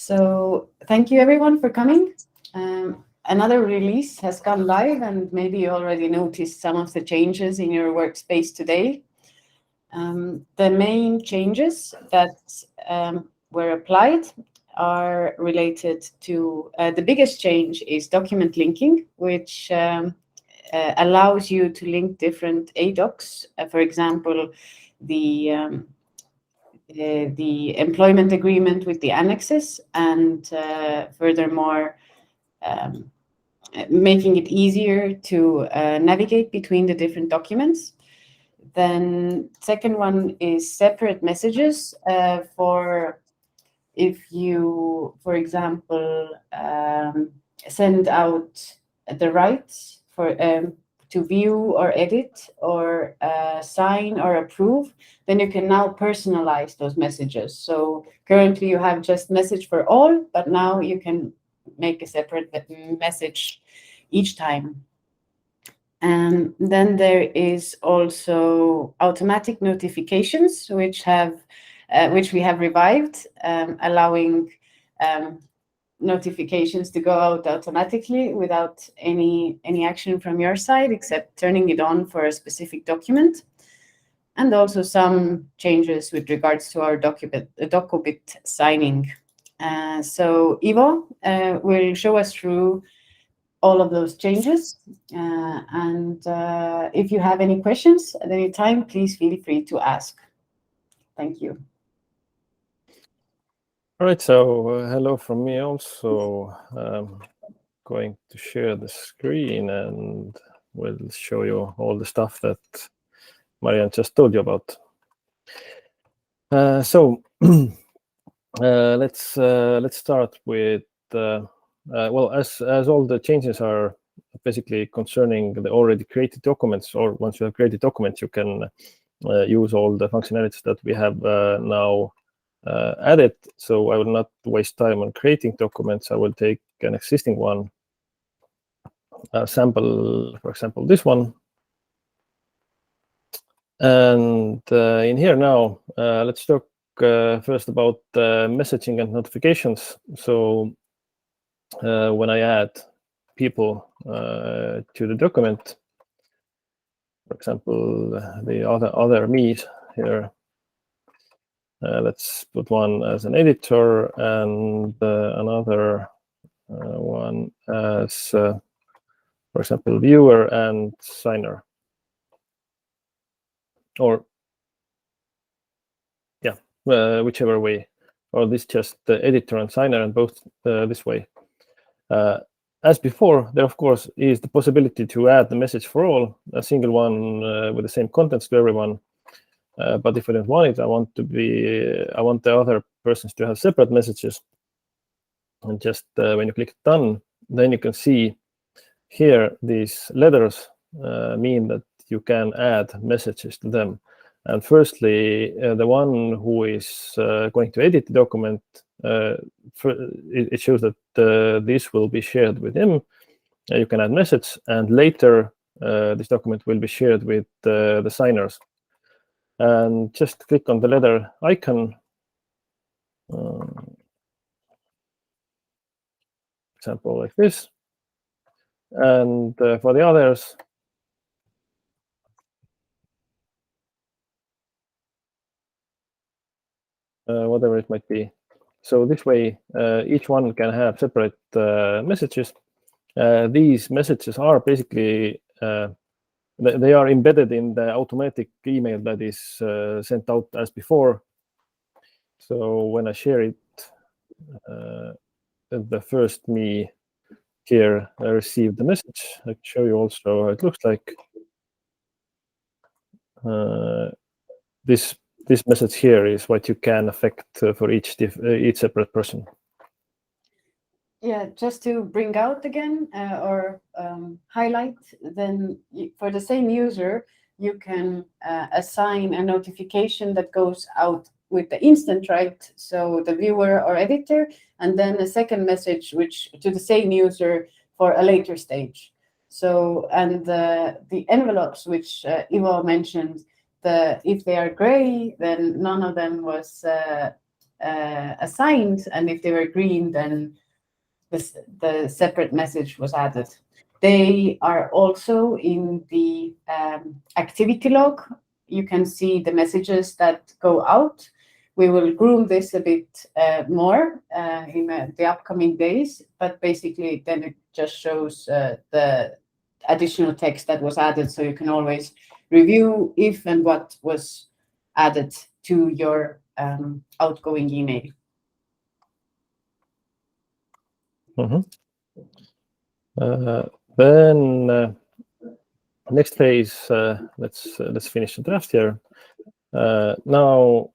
So thank you everyone for coming. Another release has gone live, and maybe you already noticed some of the changes in your workspace today. The main changes that were applied are related to the biggest change is document linking, which allows you to link different ADocs. For example, the employment agreement with the annexes, and furthermore, making it easier to navigate between the different documents. Then second one is separate messages for if you, for example, send out the rights for to view or edit or sign or approve, then you can now personalize those messages. So currently you have just message for all, but now you can make a separate message each time. And then there is also automatic notifications, which we have revived, allowing notifications to go out automatically without any action from your side, except turning it on for a specific document. And also some changes with regards to our DocuBit signing. So Ivo will show us through all of those changes. And if you have any questions at any time, please feel free to ask. Thank you. All right, so hello from me also. Going to share the screen and we'll show you all the stuff that Marianne just told you about. So let's start with well, as all the changes are basically concerning the already created documents, or once you have created documents, you can use all the functionalities that we have now added. So I will not waste time on creating documents. I will take an existing one, sample, for example, this one. And in here now, let's talk first about messaging and notifications. So when I add people to the document, for example, the other me here, let's put one as an editor and another one as, for example, viewer and signer. Or, yeah, whichever way. Or this just the editor and signer, and both this way. As before, there of course is the possibility to add the message for all, a single one with the same contents to everyone. But if I don't want it, I want the other persons to have separate messages. And just when you click done, then you can see here these letters mean that you can add messages to them. And firstly, the one who is going to edit the document, it shows that this will be shared with him. You can add message, and later this document will be shared with the signers. And just click on the letter icon. Example like this. And for the others, whatever it might be. So this way, each one can have separate messages. These messages are basically, they are embedded in the automatic email that is sent out as before. So when I share it, the first me here, I received the message. I can show you also how it looks like. This message here is what you can affect for each separate person. Yeah, just to bring out again or highlight, then for the same user, you can assign a notification that goes out with the instant, right? So the viewer or editor, and then a second message which to the same user for a later stage. So, and the envelopes which Ivo mentioned, if they are gray, then none of them was assigned, and if they were green, then the separate message was added. They are also in the activity log. You can see the messages that go out. We will groom this a bit more in the upcoming days, but basically then it just shows the additional text that was added, so you can always review if and what was added to your outgoing email. Then next phase, let's finish the draft here. Now,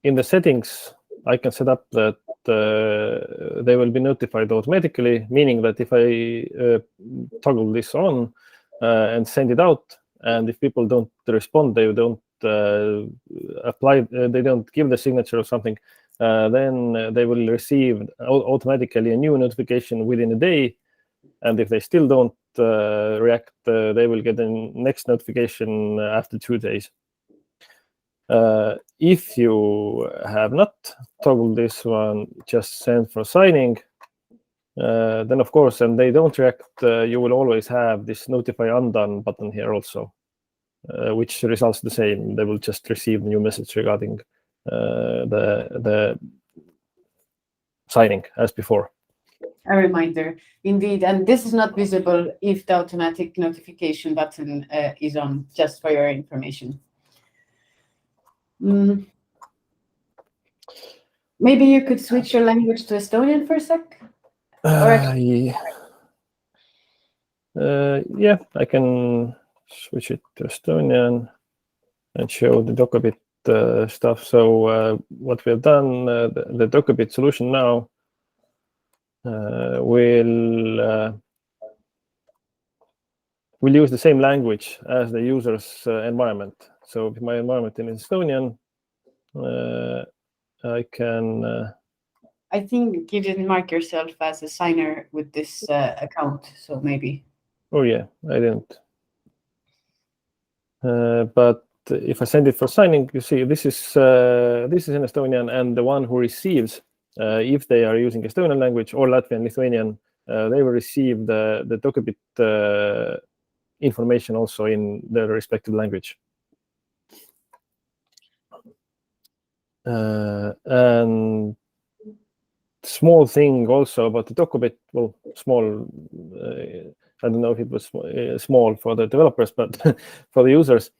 in the settings, I can set up that they will be notified automatically, meaning that if I toggle this on and send it out, and if people don't respond, they don't apply, they don't give the signature or something, then they will receive automatically a new notification within a day. And if they still don't react, they will get the next notification after 2 days. If you have not toggled this one, just send for signing, then of course, and they don't react, you will always have this notify undone button here also, which results the same. They will just receive a new message regarding the signing as before. A reminder, indeed, and this is not visible if the automatic notification button is on, just for your information. Maybe you could switch your language to Estonian for a sec? Yeah, I can switch it to Estonian and show the Dokubit stuff. So what we have done, the Dokubit solution now will use the same language as the user's environment. So if my environment is Estonian, I can. I think you didn't mark yourself as a signer with this account, so maybe. Oh yeah, I didn't. But if I send it for signing, you see this is in Estonian, and the one who receives, if they are using Estonian language or Latvian, Lithuanian, they will receive the Dokubit information also in their respective language. And small thing also about the Dokubit, well, small, I don't know if it was small for the developers, but for the users,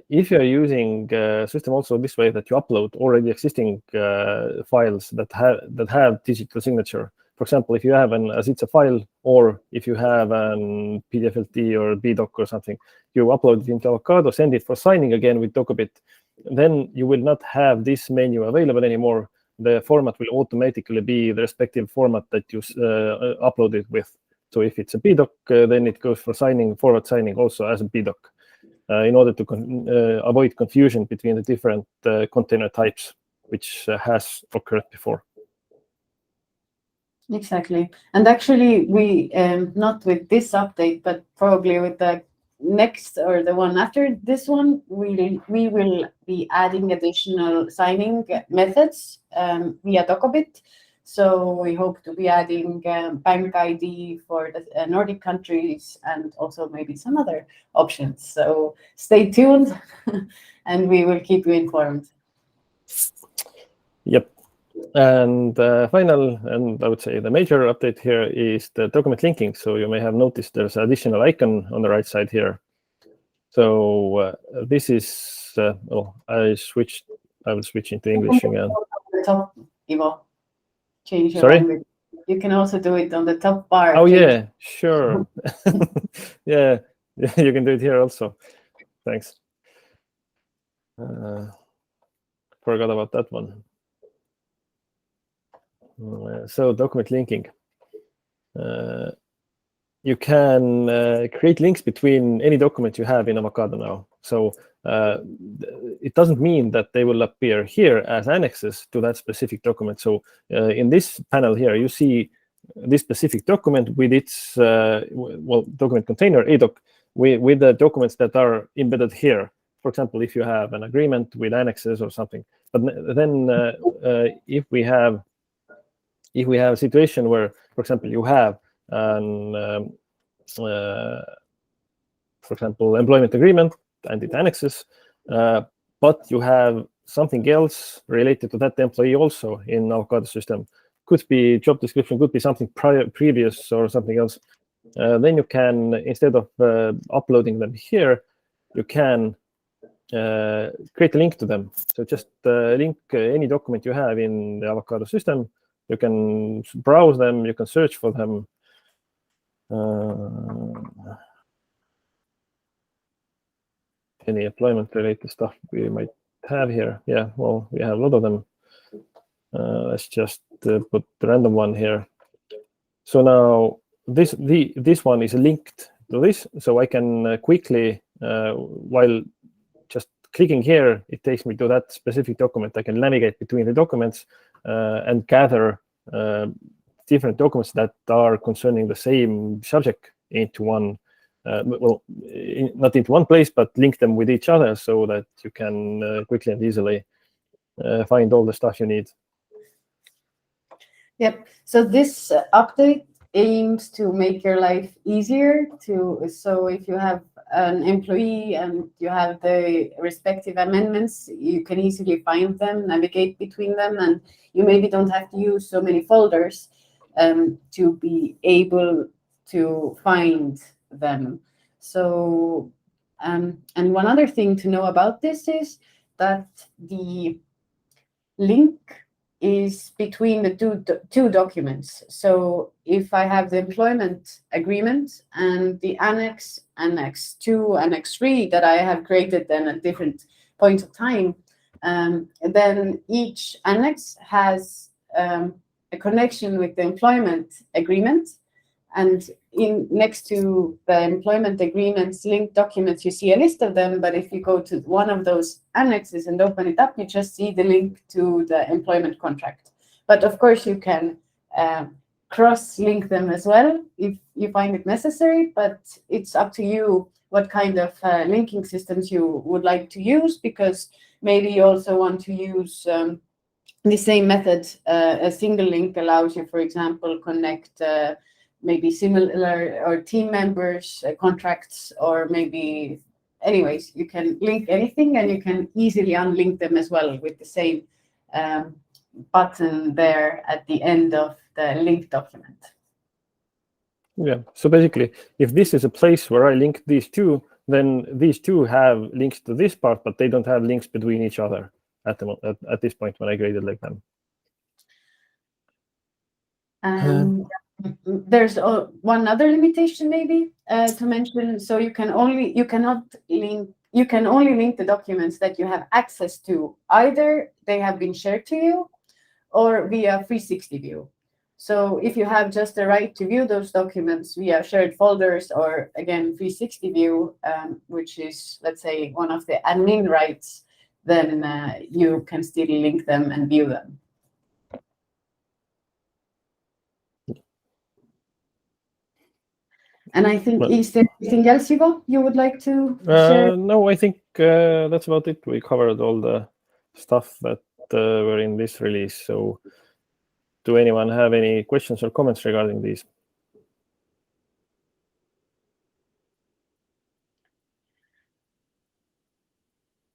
if you're using system also this way, that you upload already existing files that have digital signature. For example, if you have an Asitsa file, or if you have an PDFLT or BDoc or something, you upload it into Avokaado, send it for signing again with Dokubit, then you will not have this menu available anymore. The format will automatically be the respective format that you upload it with. So if it's a BDoc, then it goes for signing, forward signing also as a BDoc, in order to avoid confusion between the different container types, which has occurred before. Exactly. And actually, we, not with this update, but probably with the next or the one after this one, we will be adding additional signing methods via Dokubit. So we hope to be adding bank ID for the Nordic countries, and also maybe some other options. So stay tuned and we will keep you informed. Yep. And final, and I would say the major update here is the document linking. So you may have noticed there's an additional icon on the right side here. So this is, oh, I will switch into English again. The top, Ivo. Change your Sorry? language. You can also do it on the top bar. Oh, yeah, sure. Yeah, you can do it here also. Thanks. Forgot about that one. So document linking. You can create links between any document you have in Avokaado now. So it doesn't mean that they will appear here as annexes to that specific document. So in this panel here, you see this specific document with its document container, ADoc, with the documents that are embedded here. for example, if you have an agreement with annexes or something. But then if we have a situation where, for example, you have an for example, employment agreement and it annexes, but you have something else related to that employee also in Avokaado system. Could be job description, could be something previous or something else. Then you can, instead of uploading them here, you can create a link to them. So just link any document you have in the Avokaado system. You can browse them, you can search for them. Any employment-related stuff we might have here. Yeah, well, we have a lot of them. Let's just put the random one here. So now this one is linked to this, so I can quickly, while just clicking here, it takes me to that specific document. I can navigate between the documents and gather different documents that are concerning the same subject into one. Well, not into one place, but link them with each other so that you can quickly and easily find all the stuff you need. Yep. So this update aims to make your life easier. So if you have an employee and you have the respective amendments, you can easily find them, navigate between them, and you maybe don't have to use so many folders to be able to find them. So, and one other thing to know about this is that the link is between the two documents. So if I have the employment agreement and the annex 2, annex 3 that I have created then at different points of time, then each annex has a connection with the employment agreement. And next to the employment agreements linked documents, you see a list of them. But if you go to one of those annexes and open it up, you just see the link to the employment contract. But of course, you can cross-link them as well if you find it necessary. But it's up to you what kind of linking systems you would like to use, because maybe you also want to use the same method. A single link allows you, for example, connect maybe similar or team members, contracts, or maybe, anyways, you can link anything and you can easily unlink them as well with the same button there at the end of the link document. Yeah, so basically, if this is a place where I link these two, then these two have links to this part, but they don't have links between each other at this point when I graded like them. There's one other limitation maybe to mention. So you can only link the documents that you have access to. Either they have been shared to you or via 360 view. So if you have just the right to view those documents via shared folders or again 360 view, which is, let's say, one of the admin rights, then you can still link them and view them. And I think, is there anything else, Ivo, you would like to share? No, I think that's about it. We covered all the stuff that were in this release. So do anyone have any questions or comments regarding these?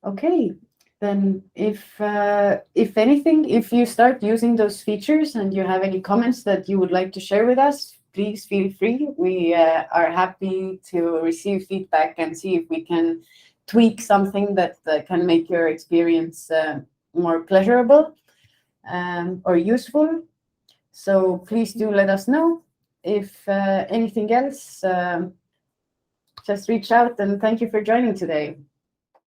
Okay, then if anything, if you start using those features and you have any comments that you would like to share with us, please feel free. We are happy to receive feedback and see if we can tweak something that can make your experience more pleasurable or useful. So please do let us know. If anything else, just reach out, and thank you for joining today.